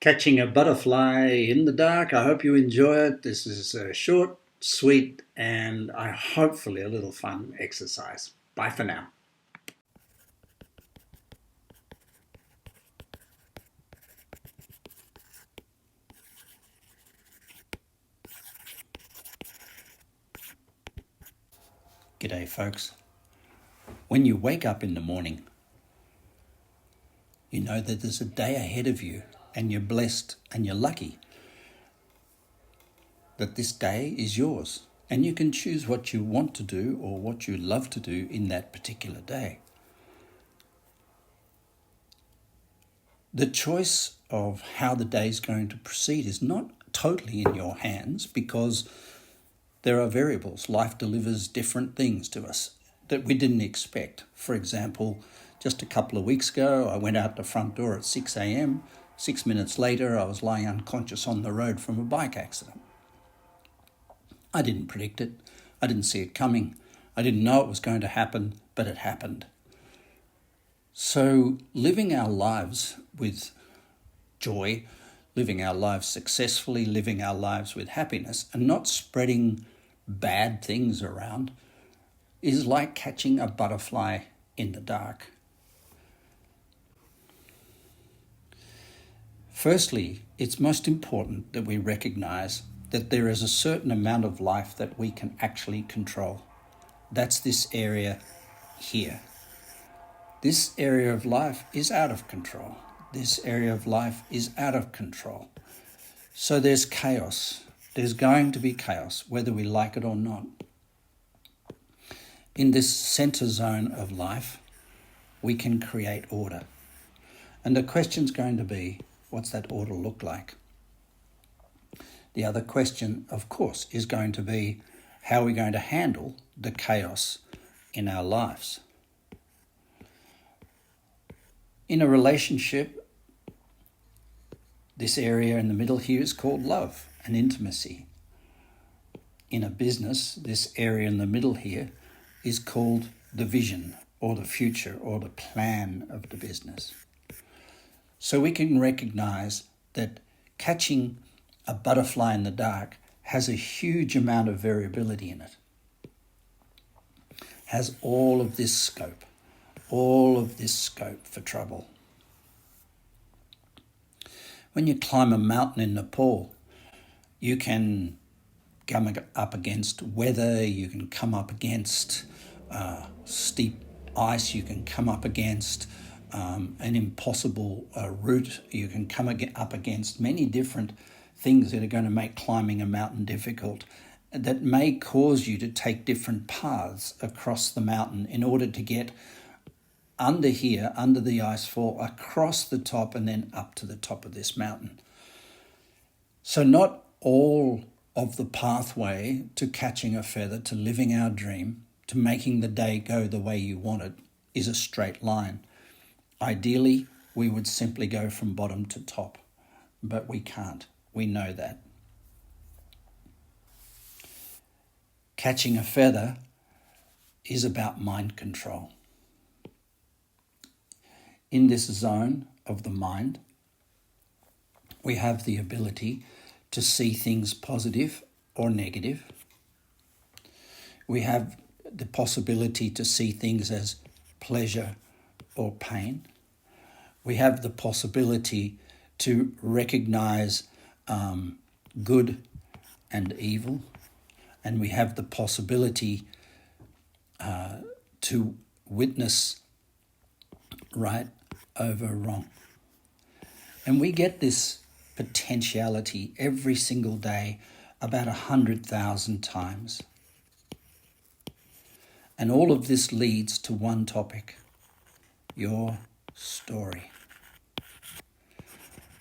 Catching a butterfly in the dark. I hope you enjoy it. This is a short, sweet, and hopefully a little fun exercise. Bye for now. G'day, folks. When you wake up in the morning, you know that there's a day ahead of you, and you're blessed and you're lucky that this day is yours, and you can choose what you want to do or what you love to do in that particular day. The choice of how the day is going to proceed is not totally in your hands because there are variables. Life delivers different things to us that we didn't expect. For example, just a couple of weeks ago, I went out the front door at 6 a.m. 6 minutes later, I was lying unconscious on the road from a bike accident. I didn't predict it. I didn't see it coming. I didn't know it was going to happen, but it happened. So living our lives with joy, living our lives successfully, living our lives with happiness, and not spreading bad things around is like catching a butterfly in the dark. Firstly, it's most important that we recognize that there is a certain amount of life that we can actually control. That's this area here. This area of life is out of control. This area of life is out of control. So there's chaos. There's going to be chaos, whether we like it or not. In this center zone of life, we can create order. And the question's going to be, what's that order look like? The other question, of course, is going to be, how are we going to handle the chaos in our lives? In a relationship, this area in the middle here is called love and intimacy. In a business, this area in the middle here is called the vision or the future or the plan of the business. So we can recognize that catching a butterfly in the dark has a huge amount of variability in it. Has all of this scope for trouble. When you climb a mountain in Nepal, you can come up against weather, you can come up against steep ice, you can come up against an impossible route, you can come up against many different things that are going to make climbing a mountain difficult, that may cause you to take different paths across the mountain in order to get under here, under the icefall, across the top and then up to the top of this mountain. So not all of the pathway to catching a feather, to living our dream, to making the day go the way you want it, is a straight line. Ideally, we would simply go from bottom to top, but we can't. We know that. Catching a feather is about mind control. In this zone of the mind, we have the ability to see things positive or negative. We have the possibility to see things as pleasure or pain. We have the possibility to recognize good and evil. And we have the possibility to witness right over wrong. And we get this potentiality every single day about 100,000 times. And all of this leads to one topic: your story.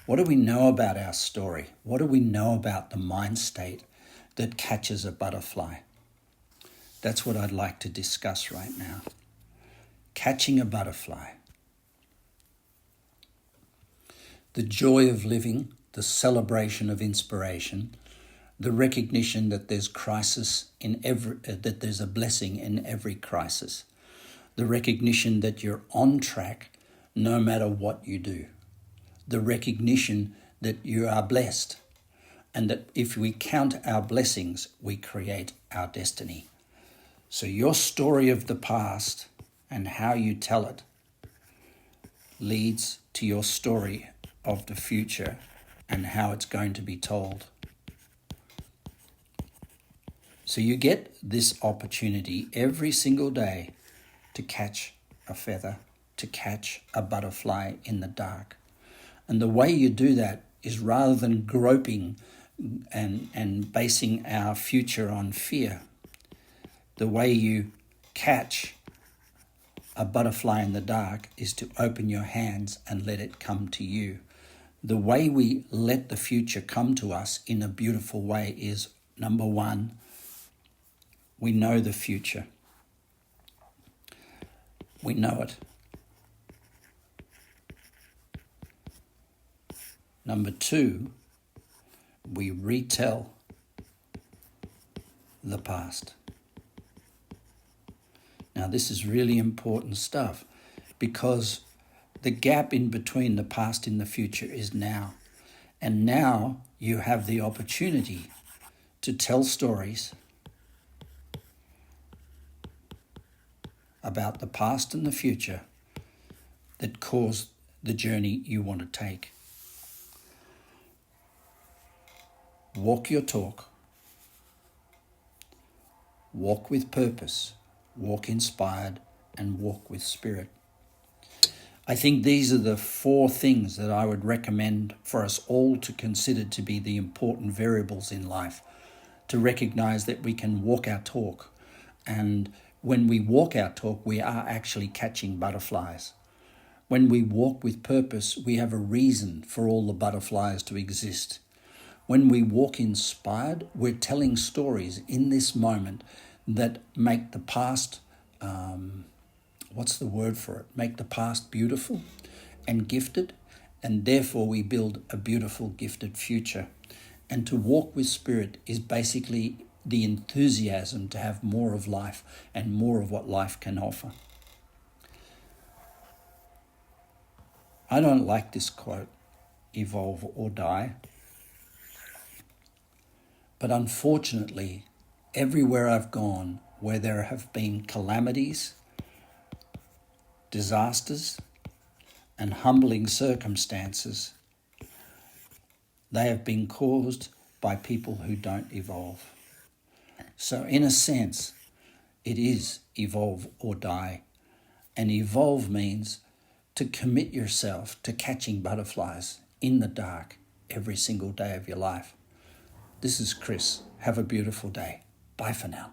What do we know about our story? What do we know about the mind state that catches a butterfly? That's what I'd like to discuss right now. Catching a butterfly. The joy of living, the celebration of inspiration, the recognition that there's crisis in that there's a blessing in every crisis, the recognition that you're on track no matter what you do, the recognition that you are blessed, and that if we count our blessings, we create our destiny. So your story of the past and how you tell it leads to your story of the future and how it's going to be told. So you get this opportunity every single day to catch a feather, to catch a butterfly in the dark. And the way you do that is, rather than groping and basing our future on fear, the way you catch a butterfly in the dark is to open your hands and let it come to you. The way we let the future come to us in a beautiful way is, number one, we know the future. We know it. Number two, we retell the past. Now, this is really important stuff, because the gap in between the past and the future is now. And now you have the opportunity to tell stories about the past and the future that cause the journey you want to take. Walk your talk. Walk with purpose. Walk inspired, and walk with spirit. I think these are the 4 things that I would recommend for us all to consider to be the important variables in life, to recognize that we can walk our talk. And when we walk our talk, we are actually catching butterflies. When we walk with purpose, we have a reason for all the butterflies to exist. When we walk inspired, we're telling stories in this moment that make the past, make the past beautiful and gifted, and therefore we build a beautiful, gifted future. And to walk with spirit is basically the enthusiasm to have more of life and more of what life can offer. I don't like this quote, evolve or die. But unfortunately, everywhere I've gone where there have been calamities, disasters, and humbling circumstances, they have been caused by people who don't evolve. So in a sense, it is evolve or die. And evolve means to commit yourself to catching butterflies in the dark every single day of your life. This is Chris. Have a beautiful day. Bye for now.